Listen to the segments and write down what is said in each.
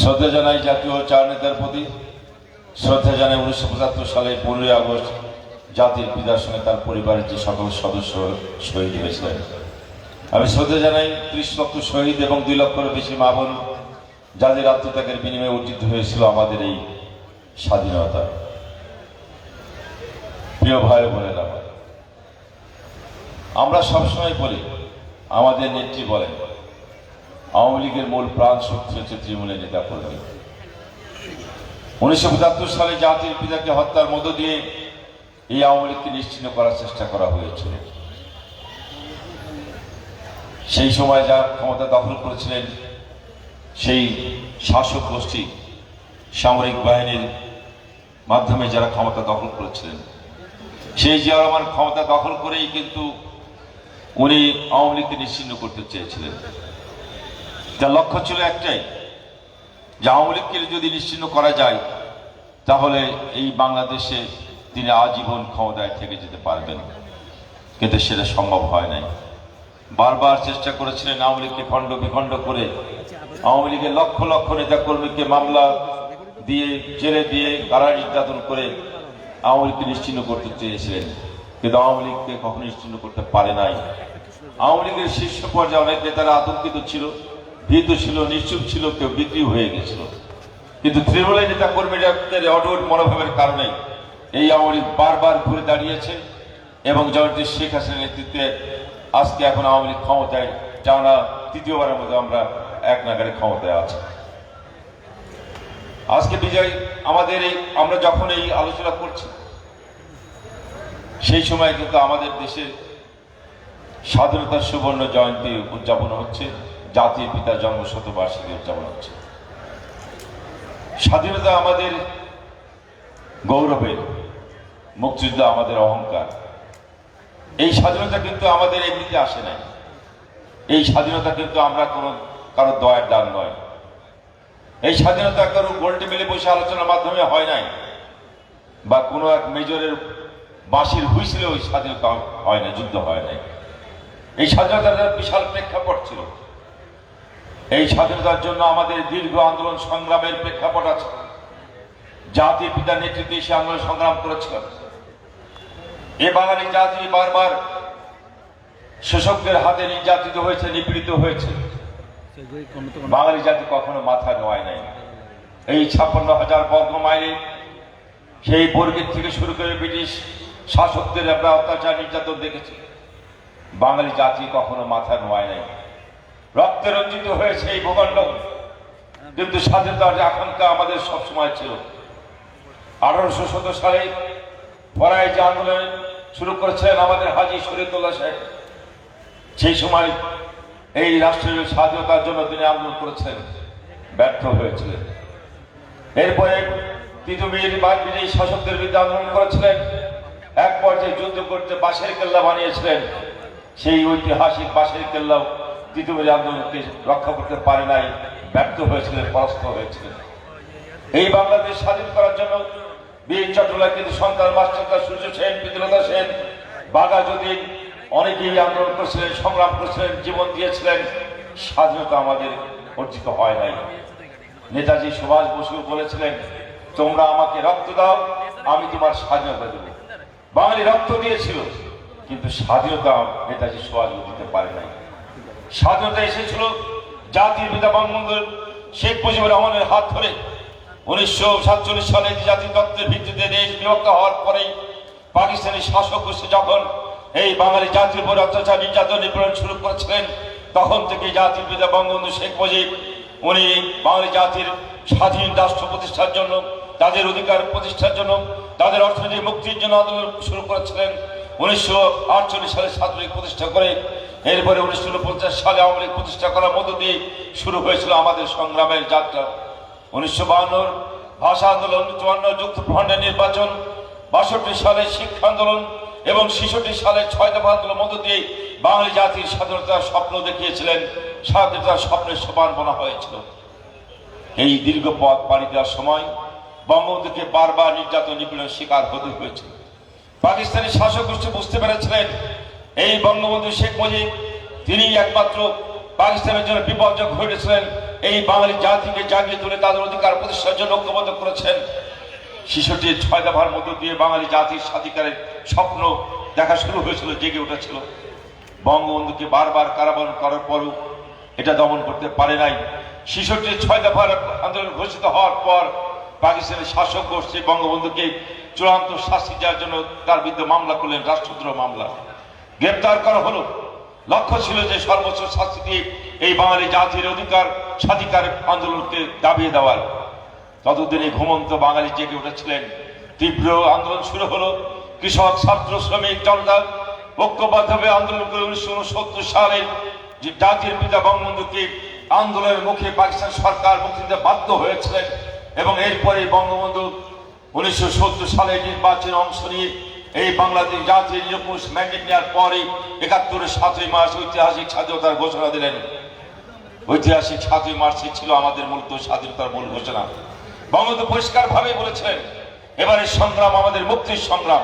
শ্রদ্ধা জানাই জাতীয় চার নেতার প্রতি, শ্রদ্ধা জানাই 1975 সালে 15ই আগস্ট জাতির পিতার সঙ্গে তার পরিবারের যে সকল সদস্য শহীদ হয়েছিলেন। আমি শ্রদ্ধা জানাই 30 লক্ষ শহীদ এবং 2 লক্ষের বেশি মা বোন যাদের আত্মত্যাগের বিনিময়ে অর্জিত হয়েছিল আমাদের এই স্বাধীনতা। প্রিয় ভাই বোনেরা, আমরা সবসময় বলি, আমাদের নেত্রী বলেন, আওয়ামী লীগের মূল প্রাণ শক্তি হচ্ছে তৃণমূলের নেতা কর্মী। 1975 সালে জাতির পিতাকে হত্যার মধ্য দিয়ে এই আওয়ামী লীগকে নিশ্চিহ্ন করার চেষ্টা করা হয়েছিল। সেই সময় যা ক্ষমতা দখল করেছিলেন সেই শাসক গোষ্ঠী, সামরিক বাহিনীর মাধ্যমে যারা ক্ষমতা দখল করেছিলেন, সেই জিয়াউর রহমান ক্ষমতা দখল করেই কিন্তু উনি আওয়ামী লীগকে নিশ্চিহ্ন করতে চেয়েছিলেন। তার লক্ষ্য ছিল একটাই, যে আওয়ামী লীগকে যদি নিশ্চিহ্ন করা যায় তাহলে এই বাংলাদেশে তিনি আজীবন ক্ষমতায় থেকে যেতে পারবেন। কিন্তু সেটা সম্ভব হয় নাই। বারবার চেষ্টা করেছিলেন আওয়ামী লীগকে খণ্ড বিখণ্ড করে, আওয়ামী লীগের লক্ষ লক্ষ নেতা কর্মীকে মামলা দিয়ে, জেলে দিয়ে, কারা নির্যাতন করে আওয়ামী লীগকে নিশ্চিহ্ন করতে চেয়েছিলেন। কিন্তু আওয়ামী লীগকে কখনো নিশ্চিহ্ন করতে পারে নাই। আওয়ামী লীগের শীর্ষ পর্যায়ে অনেক নেতারা আতঙ্কিত ছিল, ভীত ছিল, নিশ্চুপ ছিল, কেউ বিক্রি হয়ে গেছিল। কিন্তু তৃণমূলের নেতা কর্মীদের অটুট মনোভাবের কারণে এই আওয়ামী লীগ বারবার ঘুরে দাঁড়িয়েছে এবং জননেত্রী শেখ হাসিনার নেতৃত্বে আজকে এখন আওয়ামী লীগ ক্ষমতায়, টানা তৃতীয়বারের মধ্যে আমরা এক নাগারে ক্ষমতায় আছি। আজকে বিজয় আমাদের আমরা যখন এই আলোচনা করছি, সেই সময় কিন্তু আমাদের দেশে স্বাধীনতার সুবর্ণ জয়ন্তী উদযাপন হচ্ছে, জাতির পিতার জন্মশতবার্ষিকী উদযাপন হচ্ছে। স্বাধীনতা আমাদের গৌরবের, মুক্তিযুদ্ধ আমাদের অহংকার। এই স্বাধীনতা কিন্তু আমাদের এমনিতে আসে নাই। এই স্বাধীনতা কিন্তু আমরা কারো দয়ার দান নয়। এই স্বাধীনতা কারো গোল টেবিলে বসে আলোচনার মাধ্যমে হয় নাই, বা কোনো এক মেজরের বাঁশির হুইসেলে ওই স্বাধীনতা হয় না, যুদ্ধ হয় নাই। এই স্বাধীনতার বিশাল প্রেক্ষাপট ছিল। এই স্বাধীনতার জন্য আমাদের দীর্ঘ আন্দোলন সংগ্রামের প্রেক্ষাপট আছে। জাতির পিতার নেতৃত্বে সে আন্দোলন সংগ্রাম করেছিল। এ বাঙালি জাতি বারবার শোষকদের হাতে নির্যাতিত হয়েছে, নিপীড়িত হয়েছে। বাঙালি জাতি কখনো মাথা নোয়ায় নাই। এই 56,000 বর্গ মাইলে সেই বর্গের থেকে শুরু করে ব্রিটিশ শাসকদের আমরা অত্যাচার নির্যাতন দেখেছি। বাঙালি জাতি কখনো মাথা নোয়ায় নাই। রক্তে রঞ্জিত হয়েছে এই ভূখণ্ড, কিন্তু স্বাধীনতার যে আকাঙ্ক্ষা আমাদের সবসময় ছিল। 1817 সালে পরায় যে আন্দোলন শুরু করেছিলেন আমাদের হাজী শরীয়তুল্লাহ সাহেব, সেই সময় এই রাষ্ট্রের স্বাধীনতার জন্য তিনি আন্দোলন করেছেন, ব্যর্থ হয়েছিলেন। এরপরে তিতুমির বিদেশি শাসকদের বিরুদ্ধে আন্দোলন করেছিলেন। এক পর্যায়ে যুদ্ধ করতে বাঁশের কেল্লা বানিয়েছিলেন। সেই ঐতিহাসিক বাঁশের কেল্লাও তিতুমির আন্দোলনকে রক্ষা করতে পারে নাই, ব্যর্থ হয়েছিলেন, পরাস্ত হয়েছিলেন। এই বাংলাদেশ স্বাধীন করার জন্য বীর চট্টোপাধ্যায় কিন্তু সন্তান মাস্টারদা, সূর্য সেন, প্রীতিলতা সেন, বাঘা যতীন অনেকেই আন্দোলন করেছিলেন, সংগ্রাম করেছিলেন, জীবন দিয়েছিলেন। স্বাধীনতা আমাদের অর্জিত হয় নাই। নেতাজি সুভাষ বসু বলেছিলেন, তোমরা আমাকে রক্ত দাও, আমি তোমার স্বাধীনতা দেব। বাঙালি রক্ত দিয়েছিল, কিন্তু স্বাধীনতা নেতাজি সুভাষ দিতে পারে নাই। স্বাধীনতা এসেছিল জাতির পিতা বঙ্গবন্ধু শেখ মুজিবুর রহমানের হাত ধরে। 1947 সালে জাতীয় তত্ত্বের ভিত্তিতে দেশ বিভক্ত হওয়ার পরেই পাকিস্তানি শাসক গোষ্ঠী যখন এই বাঙালি জাতির উপর অত্যাচার, নির্যাতন, নিপীড়ন শুরু করেছিলেন, তখন থেকে জাতির পিতা বঙ্গবন্ধু শেখ মুজিব উনি বাঙালি জাতির স্বাধীন রাষ্ট্র প্রতিষ্ঠার জন্য, তাদের অধিকার প্রতিষ্ঠার জন্য, তাদের অর্থনৈতিক মুক্তির জন্য আন্দোলন শুরু করেছিলেন। 1948 সালে ছাত্রলীগ প্রতিষ্ঠা করে, এরপরে 1949 সালে আওয়ামী লীগ প্রতিষ্ঠা করার মধ্য দিয়ে শুরু হয়েছিল আমাদের সংগ্রামের যাত্রা। 1952 ভাষা আন্দোলন, 54 যুক্তফ্রন্টের নির্বাচন, 62 সালে শিক্ষা আন্দোলন এবং 66 সালে 6 দফা আন্দোলনের মধ্য দিয়ে বাঙালি জাতির স্বাধীনতার স্বপ্ন দেখিয়েছিলেন, স্বাধীনতার স্বপ্নের সোপান বলা হয়েছিল। এই দীর্ঘ পথ পাড়ি দেওয়ার সময় বঙ্গবন্ধুকে বারবার নির্যাতন, নিপীড়নের শিকার হতে হয়েছে। পাকিস্তানি শাসক গোষ্ঠী বুঝতে পেরেছিলেন এই বঙ্গবন্ধু শেখ মুজিব তিনি একমাত্র পাকিস্তানের জন্য বিপর্যয় ঘটেছিলেন, এই বাঙালি জাতিকে জাগিয়ে তুলে তাদের অধিকার প্রতিষ্ঠার জন্য ঐক্যবদ্ধ করেছেন। ৬৬ দফার মধ্য দিয়ে বাঙালি জাতির স্বাধিকারের স্বপ্ন দেখা শুরু হয়েছিল, জেগে উঠেছিল। বঙ্গবন্ধুকে বারবার কারাবরণ করার পরও এটা দমন করতে পারে নাই। ৬৬ দফার আন্দোলন ঘোষিত হওয়ার পর পাকিস্তানের শাসক গোষ্ঠী বঙ্গবন্ধুকে চূড়ান্ত শাস্তি দেওয়ার জন্য তার বিরুদ্ধে মামলা করলেন, রাষ্ট্রদ্রোহ মামলা। গ্রেপ্তার করা হলো। লক্ষ্য ছিল যে সর্বোচ্চ শাস্তি দিয়ে এই বাঙালি জাতির অধিকার স্বাধিকার আন্দোলনকে দাবিয়ে দেওয়ার। ততদিনে ঘুমন্ত বাঙালি জেগে উঠেছিলেন। তীব্র আন্দোলন শুরু হলো। কৃষক, ছাত্র, শ্রমিক জনতা ঐক্যবদ্ধভাবে আন্দোলন করে ১৯৬৯ সালে যে জাতির পিতা বঙ্গবন্ধুকে আন্দোলনের মুখে পাকিস্তান সরকার মুক্তি দিতে বাধ্য হয়েছিলেন। এবং এরপরে বঙ্গবন্ধু ১৯৭০ সালে নির্বাচনে অংশ নিয়ে এই বাংলাদেশ জাতির নিরঙ্কুশ ম্যান্ডেট নেওয়ার পরে ৭১-এর ৭ই মার্চ ঐতিহাসিক স্বাধীনতার ঘোষণা দিলেন। ঐতিহাসিক ৭ই মার্চে ছিল আমাদের মূলত স্বাধীনতার মূল ঘোষণা। বঙ্গবন্ধু পরিষ্কার ভাবে বলেছিলেন, এবারের সংগ্রাম আমাদের মুক্তির সংগ্রাম,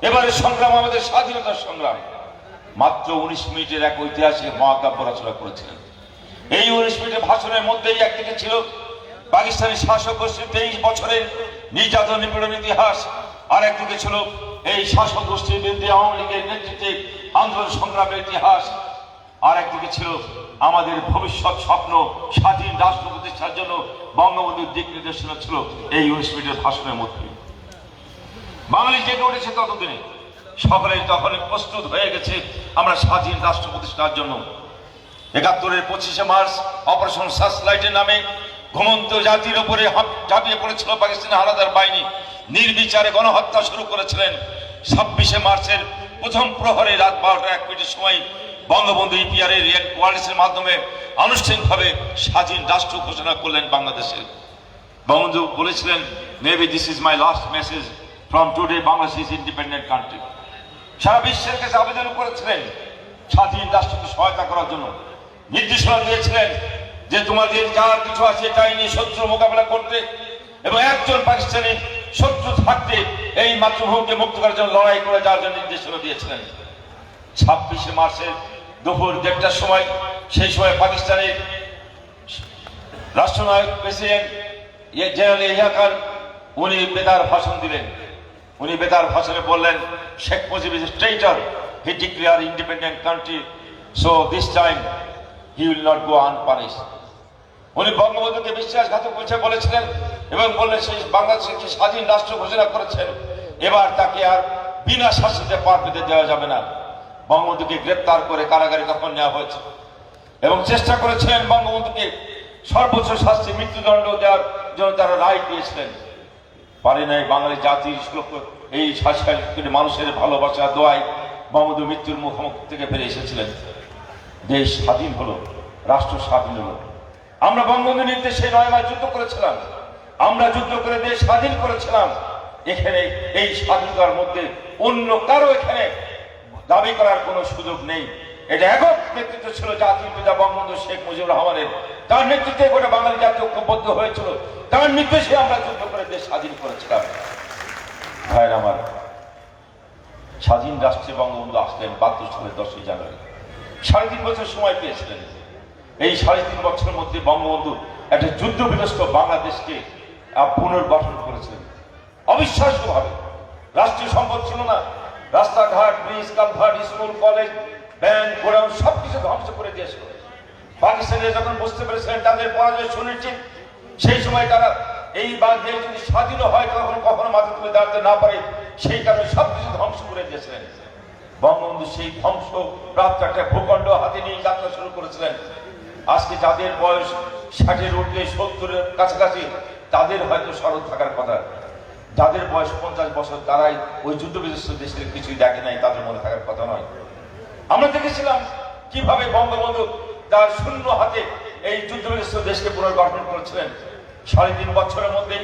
এবারের সংগ্রাম আমাদের স্বাধীনতার সংগ্রাম। মাত্র ১৯ মিনিটের এক ঐতিহাসিক মহাকাব্য রচনা করেছিলেন। এই ১৯ মিনিটের ভাষণের মধ্যেই একদিকে ছিল পাকিস্তানি শাসক গোষ্ঠীর ২৩ বছরের নির্যাতন নিপীড়ন ইতিহাস, আর একদিকে ছিল এই শাসক গোষ্ঠীর বিরুদ্ধে আওয়ামী লীগের নেতৃত্বে আন্দোলন সংগ্রামের ইতিহাস, আর একদিকে ছিল আমাদের ভবিষ্যৎ স্বপ্ন স্বাধীন রাষ্ট্র প্রতিষ্ঠার জন্য বঙ্গবন্ধুর দিক নির্দেশনা ছিল এই ১৯ মিনিটের ভাষণের মধ্যে। বাঙালি জেগে উঠেছে ততদিনে, সকলে তখন প্রস্তুত হয়ে গেছে আমরা স্বাধীন রাষ্ট্র প্রতিষ্ঠার জন্য। ৭১-এর ২৫শে মার্চ অপারেশন সার্চলাইটের নামে ঘুমন্ত জাতির উপরে ঝাঁপিয়ে পড়েছিল পাকিস্তানি হানাদার বাহিনী। নির্বিচারে গণহত্যা শুরু করেছিলেন। ২৬শে মার্চের প্রথম প্রহরে রাত ১২টা ১ মিনিটের সময় বঙ্গবন্ধু ইপিআর এর কোয়ালিশনের মাধ্যমে আনুষ্ঠানিকভাবে স্বাধীন রাষ্ট্র ঘোষণা করলেন বাংলাদেশে। বঙ্গবন্ধু বলেছিলেন, maybe this is my last message from today, Bangladesh is independent country. সারা বিশ্বের কাছে আবেদন করেছিলেন স্বাধীন রাষ্ট্রকে সহায়তা করার জন্য। নির্দেশনা দিয়েছিলেন যে তোমাদের যার কিছু আছে তাই নিয়ে শত্রুর মোকাবেলা করতে এবং একজন পাকিস্তানি শত্রু থাকতে এই মাতৃভূমিকে মুক্ত করার জন্য লড়াই করে যাওয়ার জন্য নির্দেশনা দিয়েছিলেন। ২৬শে মার্চের দুপুর ১:৩০টার সময়, সেই সময় পাকিস্তানের রাষ্ট্রনায়ক প্রেসিডেন্ট জেনারেল ইয়াহিয়া খান উনি বেতার ভাষণ দিলেন। উনি বেতার ভাষণে বললেন, Sheikh Mujib is traitor, he declare independent country, so this time he will not go আনপানিশড। উনি বঙ্গবন্ধুকে বিশ্বাসঘাতক বলেছিলেন এবং বললেন সেই বাংলাদেশকে স্বাধীন রাষ্ট্র ঘোষণা করেছেন, এবার তাকে আর বিনা শাস্তিতে পার পেতে দেওয়া যাবে না। বঙ্গবন্ধুকে গ্রেপ্তার করে কারাগারে তখন নেওয়া হয়েছে এবং চেষ্টা করেছিলেন বঙ্গবন্ধুকে সর্বোচ্চ শাস্তি মৃত্যুদণ্ড দেওয়ার জন্য তারা রায় দিয়েছিলেন। পারে নাই বাঙালি জাতির এই মানুষের ভালোবাসা দোয়ায় বঙ্গবন্ধু মৃত্যুর মুখোমুখ থেকে ফিরে এসেছিলেন। দেশ স্বাধীন হলো, রাষ্ট্র স্বাধীন হলো। আমরা বঙ্গবন্ধু নির্দেশে ৯ মাস যুদ্ধ করেছিলাম, আমরা যুদ্ধ করে দেশ স্বাধীন করেছিলাম। এখানে এই স্বাধীনতার মধ্যে অন্য কারো এখানে দাবি করার কোনো সুযোগ নেই। এটা একক নেতৃত্ব ছিল জাতির পিতা বঙ্গবন্ধু শেখ মুজিবুর রহমানের। তার নেতৃত্বে গোটা বাঙালি জাতি ঐক্যবদ্ধ হয়েছিল, তার নির্দেশে আমরা যুদ্ধ করে দেশ স্বাধীন করেছিলাম। ভাইয়ের আমার, স্বাধীন রাষ্ট্রে বঙ্গবন্ধু আসলেন ৭২ সালের ১০ই জানুয়ারি। ৩.৫ বছর সময় পেয়েছিলেন। এই ৩.৫ বছরের মধ্যে বঙ্গবন্ধু একটা যুদ্ধ বিধ্বস্ত বাংলাদেশকে পুনর্গঠন করেছিলেন অবিশ্বাস্যভাবে। রাষ্ট্রীয় সম্পদ ছিল না, রাস্তাঘাট, bridge, culvert, school, college, bank, godown সবকিছু ধ্বংস করে দিয়েছিল। পাকিস্তানিরা যখন বুঝতে পেরেছিলেন তাদের পরাজয় সুনিশ্চিত, সেই সময় তারা এই দেশ যদি স্বাধীন হয় তখন কখনো মাথা তুলে দাঁড়াতে না পারে, সেই কারণে সবকিছু ধ্বংস করে দিয়েছিলেন। বঙ্গবন্ধু সেই ধ্বংস প্রাপ্ত একটা ভূখণ্ড হাতে নিয়ে যাত্রা শুরু করেছিলেন। আজকে যাদের বয়স ৬০-এর ঊর্ধ্বে, ৭০-এর কাছাকাছি, তাদের হয়তো স্মরণ থাকার কথা। যাদের বয়স ৫০ বছর, তারাই ওই যুদ্ধ বিধ্বস্ত দেশের কিছুই দেখে নাই, তাদের মনে থাকার কথা নয়। আমরা দেখেছিলাম কিভাবে বঙ্গবন্ধু তার শূন্য হাতে এই যুদ্ধ বিধ্বস্ত দেশকে পুনর্গঠন করেছিলেন। ৩.৫ বছরের মধ্যে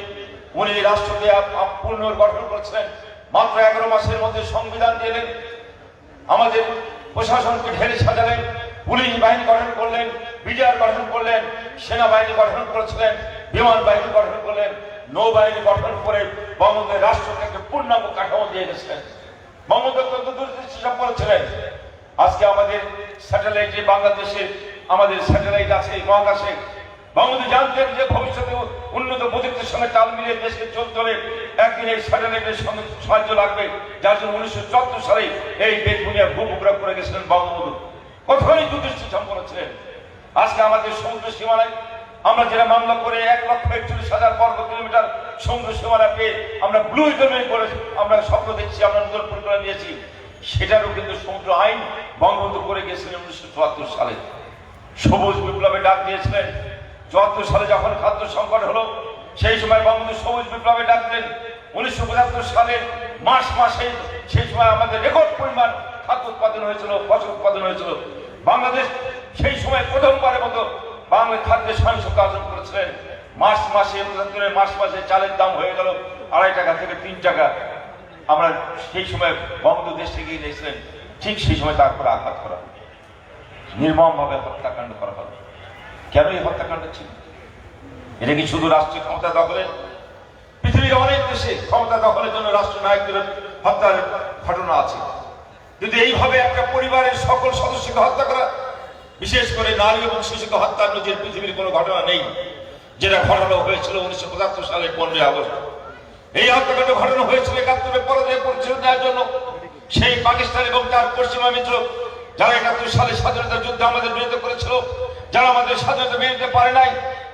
উনি রাষ্ট্রকে পুনর্গঠন করেছিলেন। মাত্র ১১ মাসের মধ্যে সংবিধান দিলেন, আমাদের প্রশাসনকে ঢেলে সাজালেন, পুলিশ বাহিনী গঠন করলেন, বিডিআর গঠন করলেন, সেনাবাহিনী গঠন করেছিলেন, বিমান বাহিনী গঠন করলেন, নৌবাহিনী গঠন করে বঙ্গবন্ধুর রাষ্ট্রকে একটা পূর্ণাঙ্গ কাঠামো দিয়ে গেছিলেন। বঙ্গবন্ধু অত্যন্ত দূরদৃষ্টি সম্পন্ন ছিলেন। আজকে আমাদের স্যাটেলাইটে বাংলাদেশে আমাদের স্যাটেলাইট আছে মহাকাশে, বঙ্গবন্ধু জানতেন যে ভবিষ্যতে উন্নত প্রযুক্তির সঙ্গে তাল মিলিয়ে দেশকে চলতে হলে একদিন এই স্যাটেলাইটের সঙ্গে সাহায্য লাগবে, যার জন্য 1974 সালে এই বেগুনিয়া ভূমিগ্রাম করে গেছিলেন বঙ্গবন্ধু। কতখানি দূরদৃষ্টি সম্পন্ন ছিলেন। আজকে আমাদের সমুদ্র সীমানায় আমরা যেটা মামলা করে 1,41,000 বর্গ কিলোমিটার সমুদ্র সীমানা পেয়ে আমরা ব্লু ইকোনমি করে আমরা স্বপ্ন দেখছি, আমরা নতুন পরিকল্পনা নিয়েছি, সেটারও কিন্তু সমুদ্র আইন বঙ্গবন্ধু করে গিয়েছিলেন 1974 সালে। সবুজ বিপ্লবে ডাক দিয়েছিলেন। 74 সালে যখন খাদ্য সংকট হলো, সেই সময় বঙ্গবন্ধু সবুজ বিপ্লবে ডাক দিলেন। 1975 সালের মাসে সেই সময় আমাদের রেকর্ড পরিমাণ খাদ্য উৎপাদন হয়েছিল, ফসল উৎপাদন হয়েছিল। বাংলাদেশ সেই সময় প্রথমবারের মতো বাংলা খাদ্যের স্বয়ংসম্পূর্ণ অর্জন করেছিলেন। মার্চ মাসে চালের দাম হয়ে গেল 2.5 টাকা থেকে 3 টাকা। আমরা সেই সময় বঙ্গবন্ধু দেশ থেকে গিয়েছিলেন, ঠিক সেই সময় তারপরে আঘাত করা হবে, নির্মমভাবে হত্যাকাণ্ড করা হবে। কেন এই হত্যাকাণ্ড ছিল? এটা কি শুধু রাষ্ট্রীয় ক্ষমতা দখলের? পৃথিবীর অনেক দেশে ক্ষমতা দখলের জন্য রাষ্ট্রনায়কদের হত্যার ঘটনা আছে, কিন্তু এইভাবে একটা পরিবারের সকল সদস্যকে হত্যা করা, বিশেষ করে নারী এবং শিশুকে হত্যার নজির পৃথিবীর কোনো ঘটনা নেই। যেটা ঘটানো হয়েছিল 1975 সালের 15 আগস্ট। এই হত্যাকাণ্ড ঘটানো হয়েছিল 71 পরাজয় পরিচয় দেওয়ার জন্য। সেই পাকিস্তান এবং তার পশ্চিমা মিত্র যারা 71 সালে স্বাধীনতা যুদ্ধে আমাদের বিরুদ্ধে করেছিল, যারা আমাদের স্বাধীনতা মেনে নিতে পারে নাই,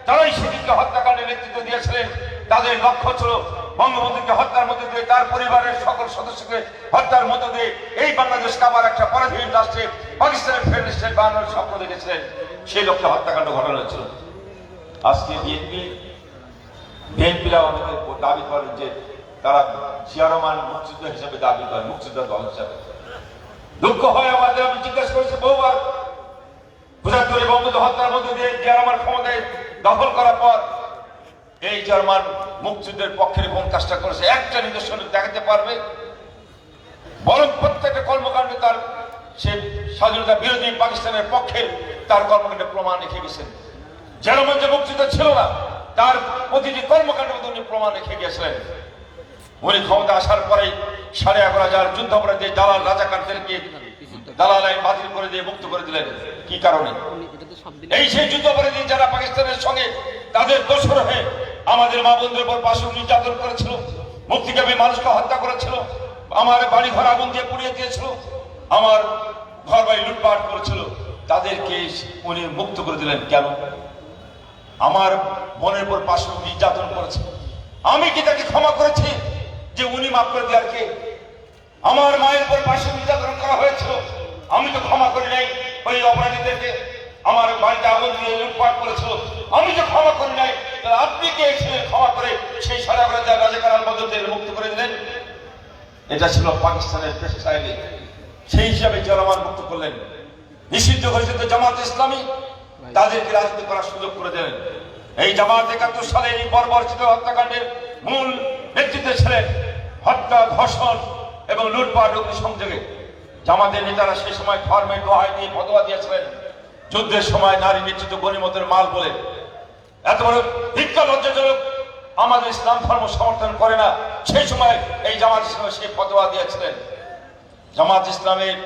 তারাই সেদিনকে হত্যাকাণ্ডের নেতৃত্ব দিয়েছিলেন। তাদের লক্ষ্য ছিল বঙ্গবন্ধুকে হত্যার মধ্যে দিয়ে, তার পরিবারের সকল সদস্যকে হত্যার মধ্যে দিয়ে এই বাংলাদেশকে আবার একটা পরাধীন রাষ্ট্রে পাকিস্তানের ফেডারেল স্টেট বানানোর স্বপ্ন দেখেছিলেন। সেই লক্ষ্যে হত্যাকাণ্ড ঘটানো হয়েছিল। আজকে বিএনপিরা অনেকে দাবি করেন যে তারা জিয়া রহমান মুক্তিযোদ্ধা হিসেবে দাবি করেন, মুক্তিযোদ্ধা দল হিসাবে। দুঃখ হয় আমাদের, আমি জিজ্ঞাসা করেছি বহুবার, 75 বঙ্গবন্ধু হত্যার মধ্যে দিয়ে জিয়া রহমান ক্ষমতায় দখল করার পর এই জার্মান মুক্তিযুদ্ধের পক্ষের কোন কাজটা করেছে একটা নিদর্শন দেখাতে পারবে? বরং প্রত্যেকটা কর্মকাণ্ডে তার সে স্বাধীনতা বিরোধী পাকিস্তানের পক্ষের তার কর্মকাণ্ডে প্রমাণ রেখে গেছেন। জার্মান যে মুক্তিযুদ্ধ ছিল না, তার প্রতিটি কর্মকাণ্ডের মধ্যে উনি প্রমাণ রেখে গেছিলেন। উনি ক্ষমতা আসার পরে 11,500 যুদ্ধাপরাধী দালাল রাজাকারদেরকে দালাল আইন বাতিল করে দিয়ে মুক্ত করে দিলেন। কি কারণে? এই সেই যুদ্ধাপরাধী যারা পাকিস্তানের সঙ্গে তাদের দোষর হয়ে আমাদের মা বোনদের উপর পাশে নির্যাতন করেছিল, মুক্তিকামী মানুষকে হত্যা করেছিল, আমার বাড়ি ঘর আগুন দিয়ে পুড়িয়ে দিয়েছিল, আমার ঘর বাড়ি লুটপাট করেছিল, তাদেরকে উনি মুক্ত করে দিলেন। কেন? আমার বোনের উপর পাশে নির্যাতন করেছে, আমি কি তাকে ক্ষমা করেছি যে উনি মাফ করে দেওয়ার কে? আমার মায়ের উপর পাশে নির্যাতন করা হয়েছিল, আমি তো ক্ষমা করি নাই ওই অপরাধীদেরকে। আমার বাড়িতে আগুন দিয়ে লুটপাট করেছিল, আমি তো ক্ষমা করি নাই, আপনি কে ছিলেন ক্ষমা করে সেই 11,500 রাজাকার আলবদরদের মুক্ত করে দিলেন? এটা ছিল পাকিস্তানের স্টাইলে। সেই হিসাবে জালামান মুক্ত করলেন। নিষিদ্ধ ঘোষিত জামাত ইসলামী তাদেরকে রাজনীতি করার সুযোগ করে দিলেন। এই জামাত 71 সালে এই বর্বরচিত হত্যাকাণ্ডের মূল নেতৃত্বে ছিলেন। হত্যা, ধর্ষণ এবং লুটপাট অগ্নিসংযোগে জামাতের নেতারা সেই সময় ধর্মের দোহাই দিয়ে ফতোয়া দিয়েছিলেন যুদ্ধের সময় নারী নির্যাতিত গনিমতের মাল বলে। এত বড় ভিক্ষা লজ্জাজনক, আমাদের ইসলাম ধর্ম সমর্থন করে না। সেই সময় এই জামাত ইসলামে সেই ফতোয়া দিয়েছিলেন। জামাত ইসলামের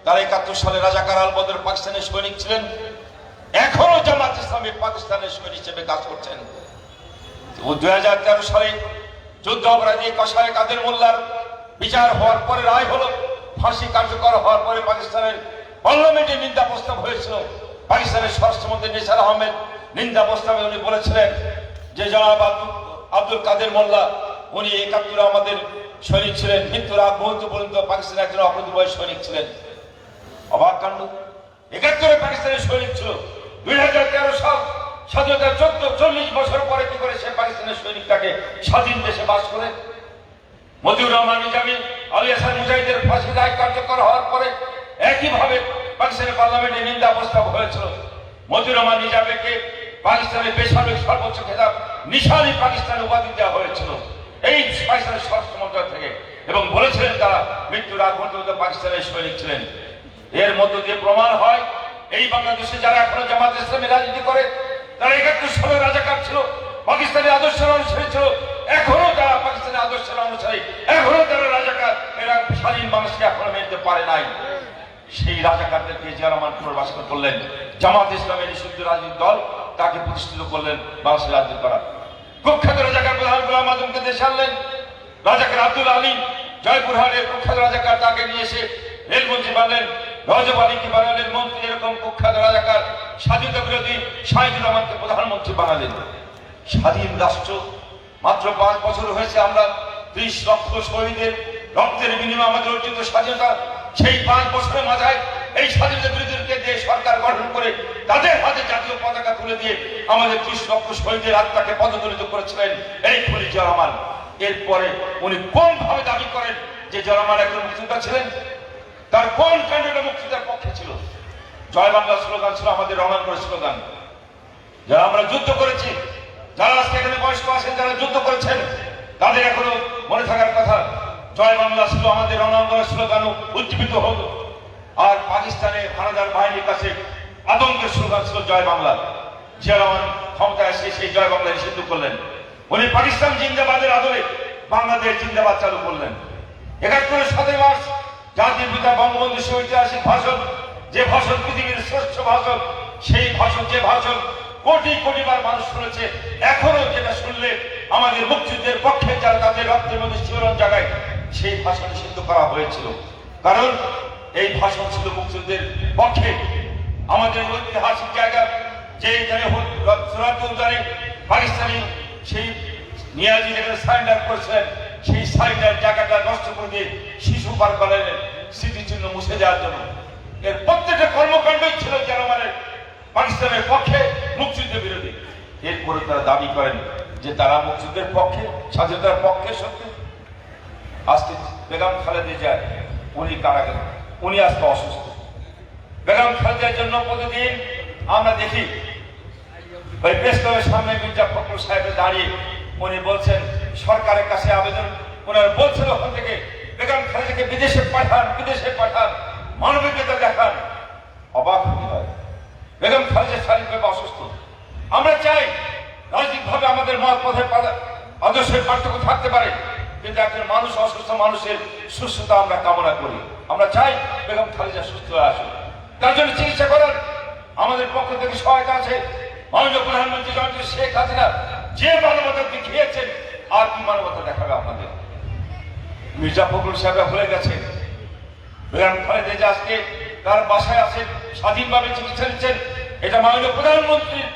তারা 71 সালে রাজাকার আলবদর পাকিস্তানের সৈনিক ছিলেন। এখনো জামাত ইসলামী পাকিস্তানের সৈনিক হিসেবে কাজ করছেন। 2013 সালে যুদ্ধ অপরাধী কসাই কাদের মোল্লার বিচার হওয়ার পরে রায় হলো, ফাঁসি কার্যকর হওয়ার পরে পাকিস্তানের পার্লামেন্টে নিন্দা প্রস্তাব হয়েছিল। পাকিস্তানের স্বরাষ্ট্রমন্ত্রী নিসার আহমেদ নিন্দা প্রস্তাবে উনি বলেছিলেন যে জনাব আব্দুল কাদের মোল্লা উনি 71 আমাদের সৈনিক ছিলেন, মৃত্যুর আগ মুহূর্ত পর্যন্ত পাকিস্তানের একজন অপ্রতিবয় সৈনিক ছিলেন। অবাক কাণ্ড, 71 পাকিস্তানের সৈনিক ছিল। 2013 সাল স্বাধীনতার 40 বছর পরে কি করে সে পাকিস্তানের সৈনিকটাকে স্বাধীন দেশে বাস করে? মতিউর রহমান নিজামী, আলী হাসান মুজাহিদের ফাঁসি রায় কার্যকর হওয়ার পরে একইভাবে পাকিস্তানের পার্লামেন্টে নিন্দা প্রস্তাব হয়েছিল। মতিউর রহমান নিজামীকে পাকিস্তানের বেসামরিক সর্বোচ্চ খেতাব নিশানি পাকিস্তানের উপাধি দেওয়া হয়েছিল এই পাকিস্তানের স্বরাষ্ট্র মন্ত্রণালয় থেকে, এবং বলেছিলেন তারা মৃত্যুর আগ পর্যন্ত পাকিস্তানের সৈনিক ছিলেন। এর মধ্য দিয়ে প্রমাণ হয় এই বাংলাদেশে যারা এখনো জামাত ইসলামী রাজনীতি করে তারা 71 সালের রাজাকার ছিল, পাকিস্তানের আদর্শের অনুসারী ছিল। এখনো যারা পাকিস্তানের আদর্শের অনুসারী, এখনো যারা রাজাকার, এরা স্বাধীন মানুষকে এখনো মেনতে পারে নাই। সেই রাজাকারদেরকে জিয়া রহমান পুনর্বাসন করলেন। জামাত ইসলামের নিষিদ্ধ রাজনৈতিক দল তাকে প্রতিষ্ঠিত করলেন বাংলাদেশের রাজ্য করা। কুখ্যাত রাজাকার প্রধান গোলাম আজমকে দেশে আনলেন। রাজাকার আব্দুল আলী জয়পুরহাটের কুখ্যাত রাজাকার, তাকে নিয়ে এসে রেলমন্ত্রী বানালেন। রজব আলীকে বানালেন মন্ত্রী। এরকম কুখ্যাত রাজাকার স্বাধীনতা বিরোধী শাহিদুর রহমানকে প্রধানমন্ত্রী বানালেন। স্বাধীন রাষ্ট্র মাত্র 5 বছর হয়েছে। আমরা 30 লক্ষ শহীদের রক্তের বিনিময়ে আমাদের অর্জিত স্বাধীনতা, সেই 5 বছরের মাথায় এই স্বাধীনতা বিরোধীদেরকে দিয়ে সরকার গঠন করে তাদের হাতে জাতীয় পতাকা তুলে দিয়ে আমাদের 30 লক্ষ শহীদের আত্মাকে পদদলিত করেছিলেন এই খলিল জিয়া রহমান। এরপরে উনি কোন ভাবে দাবি করেন যে জিয়া রহমান একজন মুক্তিযোদ্ধা ছিলেন? তার কোন কাণ্ডটা মুক্তিযোদ্ধার পক্ষে ছিল? জয় বাংলা স্লোগান ছিল আমাদের রণাঙ্গনের স্লোগান। যারা আমরা যুদ্ধ করেছি, যারা আজকে এখানে বয়স্ক আছেন, যারা যুদ্ধ করেছেন, তাদের এখনো মনে থাকার কথা জয় বাংলা ছিল আমাদের রণাঙ্গনের স্লোগান উজ্জীবিত হতো। আর পাকিস্তানে হানাদার বাহিনীর কাছে আতঙ্কের স্লোগান ছিল জয় বাংলা। জিয়া রহমান ক্ষমতায় এসে সেই জয় বাংলা নিষিদ্ধ করলেন। উনি পাকিস্তান জিন্দাবাদের আদলে বাংলাদেশ জিন্দাবাদ চালু করলেন। ৭১ 7 মার্চ জাতির পিতা বঙ্গবন্ধু ঐতিহাসিক ভাষণ, যে ভাষণ পৃথিবীর শ্রেষ্ঠ ভাষণ, সেই ভাষণ, যে ভাষণ কোটি কোটি বার মানুষ শুনেছে, এখনো যেটা শুনলে আমাদের মুক্তিযুদ্ধের পক্ষে যারা তাদের রক্তের মধ্যে শিহরণ জাগায়, সেই ভাষণ নিষিদ্ধ করা হয়েছিল। কারণ এই ভাষণ ছিল মুক্তিযুদ্ধের পক্ষে। আমাদের ঐতিহাসিক জায়গা যে উদ্যানে পাকিস্তানি সেই নিয়াজি যেখানে সারেন্ডার করেছিলেন, সেই সারেন্ডার জায়গাটা নষ্ট করে দিয়ে শিশু পার্ক বানালেন স্মৃতিচিহ্ন মুছে দেওয়ার জন্য। এর প্রত্যেকটা কর্মকাণ্ডই ছিল জার্মানের পাকিস্তানের পক্ষে, মুক্তিযুদ্ধের বিরোধী। এরপরে তারা দাবি করেন যে তারা মুক্তিযুদ্ধের পক্ষে, স্বাধীনতার পক্ষে। সত্যি আজকে বেগম খালেদা জিয়া উনি কারাগারে, উনি আজকে অসুস্থ। বেগম খালেদার জন্য প্রতিদিন আমরা দেখি ওই প্রেস ক্লাবের সামনে মির্জা ফখরুল সাহেবের দাঁড়িয়ে উনি বলছেন সরকারের কাছে আবেদন, ওনারা বলছেন ওখান থেকে বেগম খালেদাকে বিদেশে পাঠান, বিদেশে পাঠান, মানবিকতা দেখান। অবাক হতে হয়। বেগম খালেদা শারীরিকভাবে অসুস্থ। আমরা চাই রাজনৈতিকভাবে আমাদের মত পথে আদর্শের পার্থক্য থাকতে পারে, কিন্তু একজন মানুষ, অসুস্থ মানুষের সুস্থতা আমরা কামনা করি। আমরা চাই বেগম খালেদা সুস্থ হয়ে আসুন, তার জন্য চিকিৎসা করার আমাদের পক্ষ থেকে সহায়তা আছে। মাননীয় প্রধানমন্ত্রী জননেত্রী শেখ হাসিনা যে মানবতা দেখিয়েছেন, আর কি মানবতা দেখাবে আপনাদের? মির্জা ফখরুল সাহেব ভুলে গেছেন বেগম খালেদা জিয়া আজকে তার বাসায় আছেন, স্বাধীনভাবে চিকিৎসা নিচ্ছেন। এটা মাননীয় প্রধানমন্ত্রীর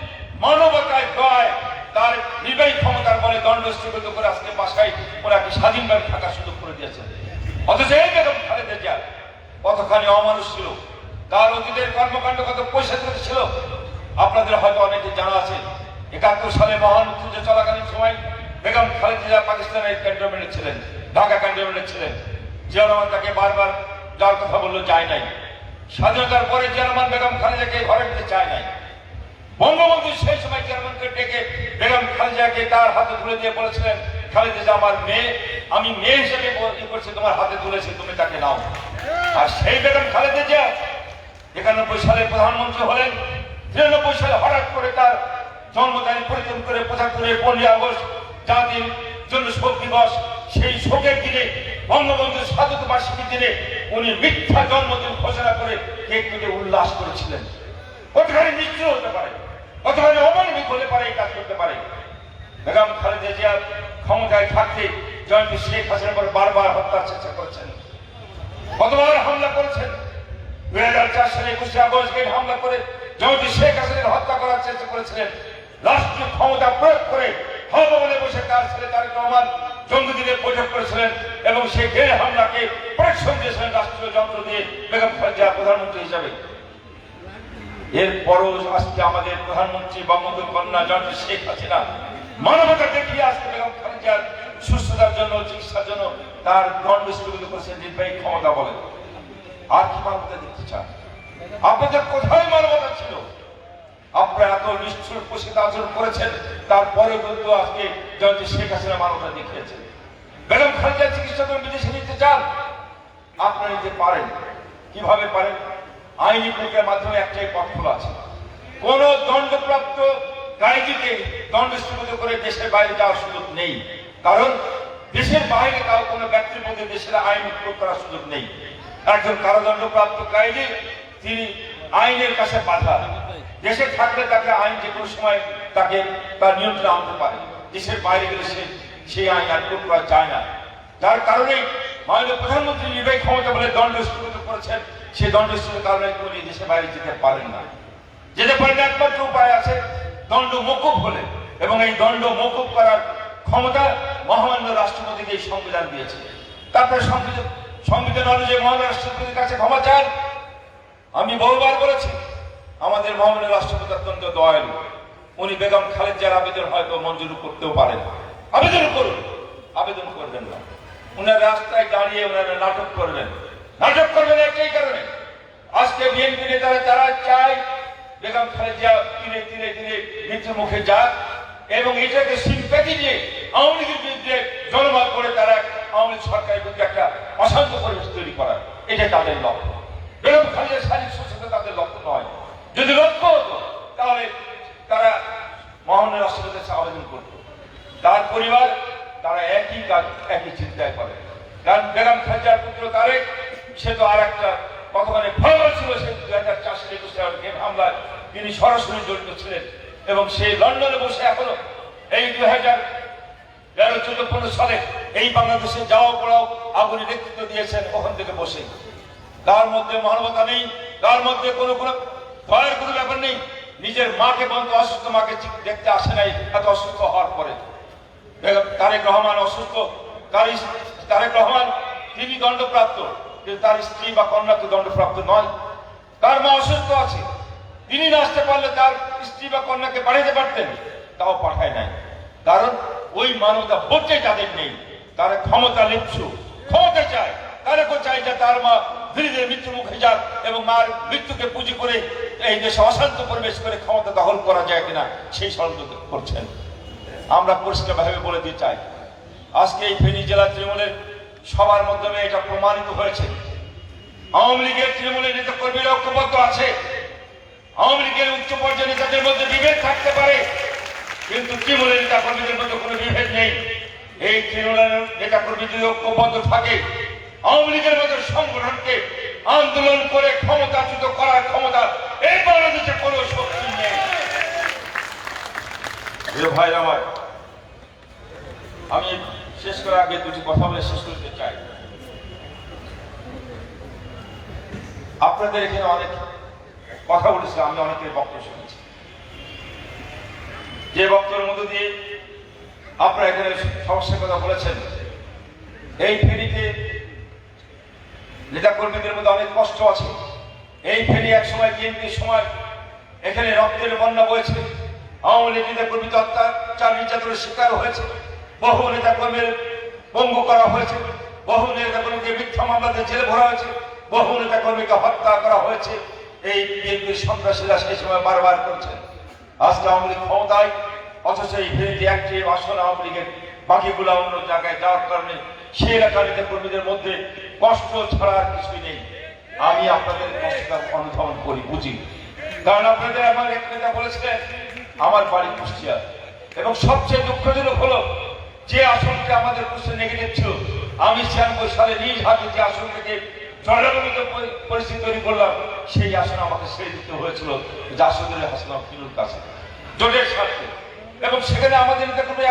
মানবতায় প্রায় তার নির্বাহী ক্ষমতার বলে দণ্ড স্থগিত করে আজকে বাসায় ওনাকে স্বাধীনভাবে থাকার সুযোগ করে দিয়েছেন। অথচ এই বেগম খালেদা জিয়া কতখানি অমানুষ ছিল, তার অতীতের কর্মকাণ্ড কত পয়সা ছিল আপনাদের হয়তো অনেকে জানা আছে। ৭১ সালে মহান মুক্তিযুদ্ধ চলাকালীন সময় বেগম খালেদা জিয়া পাকিস্তানের ক্যান্টনমেন্টে ছিলেন, ঢাকা ক্যান্টনমেন্টে ছিলেন। জিয়া রহমান তাকে বারবার যাওয়ার কথা বললো, যায় নাই। স্বাধীনতার পরে জিয়া রহমান বেগম খালেদাকে ঘরে নিতে চায় নাই। বঙ্গবন্ধু সেই সময় জিয়া রহমানকে ডেকে বেগম খালেদাকে তার হাতে তুলে দিয়ে বলেছিলেন, খালেদা জিয়া আমার মেয়ে, আমি মেয়ে হিসেবে করছি, তোমার হাতে তুলেছি, তুমি তাকে নাও। আর সেই বেগম খালেদা জিয়া ৯১ সালে প্রধানমন্ত্রী হলেন। ৯৩ সালে হঠাৎ করে তার জন্মদিন পরিবর্তন করে ৭৫ 15 আগস্ট জাতির জন্য শোক দিবস, সেই শোকের দিনে বঙ্গবন্ধুর ৭০ বার্ষিকীর দিনে উনি মিথ্যা জন্মদিন ঘোষণা করে কেক কেটে উল্লাস করেছিলেন। কতখানি নিশ্চয় হতে পারে, কতখানি অমানবিক হতে পারে, এই কাজ করতে পারে। বেগম খালেদা জিয়া ক্ষমতায় থাকতে জয়ন্তী শেখ হাসিনার পর বারবার হত্যার চেষ্টা করেছেন, কতবার হামলা করেছেন। ২০০৪ সালে ২১ আগস্ট হামলা করে জয়ন্তী শেখ হাসিনাকে হত্যা করার চেষ্টা করেছিলেন। রাষ্ট্রীয় ক্ষমতা প্রয়োগ করে ভবনে বসে তার ছেলে তারেক রহমান জঙ্গিদের বৈঠক করেছিলেন এবং সেই গেড়ে হামলাকে প্রোটেকশন দিয়েছিলেন রাষ্ট্রীয় যন্ত্র দিয়ে বেগম খালেদা জিয়া প্রধানমন্ত্রী হিসাবে। এরপরও আজকে আমাদের প্রধানমন্ত্রী বঙ্গবন্ধু কন্যা জয়ন্তী শেখ হাসিনা মানবতা দেখিয়ে আজকে বেগম খালেদা জিয়ার সুস্থতার জন্য, চিকিৎসার জন্য তার দণ্ড স্থগিত করেছেন নির্বাহী ক্ষমতা বলে। আর কি মানবতা দেখতে চান? আপনাদের কোথায় মানবতা ছিল? আপনারা এত নিষ্ঠুর প্রসিদ্ধ আচরণ করেছেন, তারপরে কিন্তু আজকে জয়ন্তী শেখ হাসিনা মানবতা দেখিয়েছেন। বেগম খালেদা চিকিৎসা করে বিদেশে নিতে চান, আপনারা নিতে পারেন। কিভাবে পারেন? আইনি প্রক্রিয়ার মাধ্যমে একটাই পথ খোলা আছে। কোন দণ্ডপ্রাপ্ত গায়িকে দণ্ড স্থগিত করে দেশের বাইরে যাওয়ার সুযোগ নেই, কারণ দেশের বাইরে কাউ কোনো ব্যক্তির মধ্যে দেশের আইন প্রয়োগ করার সুযোগ নেই। একজন কারাদণ্ডপ্রাপ্ত গায়িক তিনি আইনের কাছে বাধা, দেশে থাকলে তাকে আইন যে কোনো সময় তাকে তার নিয়ন্ত্রণে আনতে পারে, দেশের বাইরে গেলে সেই আইন আর প্রয়োগ করা যায় না। যার কারণেই মাননীয় প্রধানমন্ত্রী নির্বাহী ক্ষমতা বলে দণ্ড স্থগিত করেছেন, সেই দণ্ড স্থগিত কারণে উনি দেশের বাইরে যেতে পারেন না। যেতে পারেন একমাত্র উপায় আছে দণ্ড মকুব হলে, এবং এই দণ্ড মকুব করার ক্ষমতা মহামান্য রাষ্ট্রপতিকে এই সংবিধান দিয়েছে। তারপরে সংবিধান অনুযায়ী মহামান্য রাষ্ট্রপতির কাছে ক্ষমা চান। আমি বহুবার বলেছি আমাদের মহামান্য রাষ্ট্রপতি অত্যন্ত দয়ালু, উনি বেগম খালেদা জিয়ার আবেদন হয়তো মঞ্জুর করতেও পারেন। আবেদন করুন, আবেদন করবেন না, উনার রাস্তায় দাঁড়িয়ে ওনারা নাটক করবেন একটাই কারণে আজকে বিএনপি নেতারা যারা চায় বেগম খালেদা জিয়া ধীরে ধীরে ধীরে মৃত্যুর মুখে যাক, এবং এটাকে সিম্প্যাথি দিয়ে আওয়ামী লীগের বিরুদ্ধে জনমত করে তারা আওয়ামী লীগ সরকারের বিরুদ্ধে একটা অশান্ত পরিবেশ তৈরি করা, এটা তাদের লক্ষ্য। বেগম খালেদা শারীরিক সুস্থতা তাদের লক্ষ্য নয়। যদি লক্ষ্য হতো তাহলে তারা মহামান্য রাষ্ট্রপতির কাছে আবেদন করত। তার পরিবার তারা একই কাজ একই চিন্তায় করে, কারণ বেগম খালেদার পুত্র তারেক সে তো আর একটা কতখানি ভয় ছিল, সে 2004 সালে 21 হামলায় তিনি সরাসরি জড়িত ছিলেন, এবং সেই লন্ডনে বসে এখনো এই 2013-14-15 সালে এই বাংলাদেশে যাওয়া পড়াও আগুনে নেতৃত্ব দিয়েছেন ওখান থেকে বসে। তার মধ্যে মানবতা নেই, তার মধ্যে কোনো ভয়ের কোনো ব্যাপার নেই। নিজের মাকে বন্ধ অসুস্থ মাকে দেখতে আসে নাই এত অসুস্থ হওয়ার পরে। তারেক রহমান অসুস্থ, তারেক রহমান তিনি দণ্ডপ্রাপ্ত, কিন্তু তার স্ত্রী বা কন্যা তো দণ্ডপ্রাপ্ত নয়। তার মা অসুস্থ আছে, তিনি না আসতে পারলে তার স্ত্রী বা কন্যাকে পাঠাতে পারতেন, তাও পাঠায় নাই। কারণ ওই মানবতা বোধটাই তাদের নেই। তারা ক্ষমতা লিপ্সু, ক্ষমতা চায়। তারেকও চায় যে তার মা ধীরে ধীরে মৃত্যুর মুখে যাক, এবং মার মৃত্যুকে পুঁজি করে এই দেশে অশান্ত পরিবেশ করে ক্ষমতা দখল করা যায় কিনা সেই ষড়যন্ত্র করছেন। আমরা পরিষ্কারভাবে বলে দিতে চাই, আজকে এই ফেনী জেলা তৃণমূলের সবার মাধ্যমে এটা প্রমাণিত হয়েছে। আওয়ামী লীগের তৃণমূলের নেতা কর্মীরা ঐক্যবদ্ধ আছে। আওয়ামী লীগের উচ্চ পর্যায়ের নেতাদের মধ্যে বিভেদ থাকতে পারে, কিন্তু তৃণমূলের নেতা কর্মীদের মধ্যে কোনো বিভেদ নেই। এই তৃণমূলের নেতা কর্মী যদি ঐক্যবদ্ধ থাকে, আওয়ামী লীগের মতো সংগঠনকে আন্দোলন করে ক্ষমতাচ্যুত করার ক্ষমতা এই বাংলাদেশে কোনো শক্তি নেই। ভাই আমার, আমি শেষ করার আগে দুটি কথা বলে শেষ করতে চাই। আপনাদের এখানে অনেক কথা বলেছে, আমি অনেকের বক্তব্য শুনেছি, যে বক্তব্যের মধ্য দিয়ে আপনারা এখানে সমস্যার কথা বলেছেন। এই ফেনীতে নেতা কর্মীদের মধ্যে অনেক কষ্ট আছে। এই ফেনী এক সময় বিএনপির সময় এখানে রক্তের বন্যা বয়েছে, আওয়ামী লীগ নেতা কর্মী অত্যাচার নির্যাতনের শিকার হয়েছে, বহু নেতা কর্মীর পঙ্গু করা হয়েছে, বহু নেতা কর্মীকে মিথ্যা মামলাতে জেলে ভরা হয়েছে, বহু নেতা কর্মীকে হত্যা করা হয়েছে। এই বিএনপির সন্ত্রাসীরা সেই সময় বারবার করছেন। আজকে আওয়ামী লীগ ক্ষমতায়, অথচ এই ফেনীতে একটি আসন আওয়ামী লীগের, বাকিগুলো অন্য জায়গায় যাওয়ার কারণে সেই এলাকার নেতা কর্মীদের মধ্যে কষ্ট ছাড়া আর কিছুই নেই। আমি আপনাদের কষ্টটা অনুধাবন করি, বুঝি, কারণ আপনাদের আমার এক নেতা বলেছিলেন আমার বাড়ি কুষ্টিয়া, এবং সবচেয়ে দুঃখজনক হলো যে আসনটা আমাদের কুষ্টিয়া নেগেটিভ ছিল, আমি 96 সালে নিজ হাতে যে আসন থেকে জনগণিত পরিস্থিতি তৈরি করলাম, সেই আসন আমাকে ছেড়ে দিতে হয়েছিল জাসদের হাসান ফিরুল কাছে জোটের স্বার্থে, এবং সেখানে আমাদের নেতা কোনো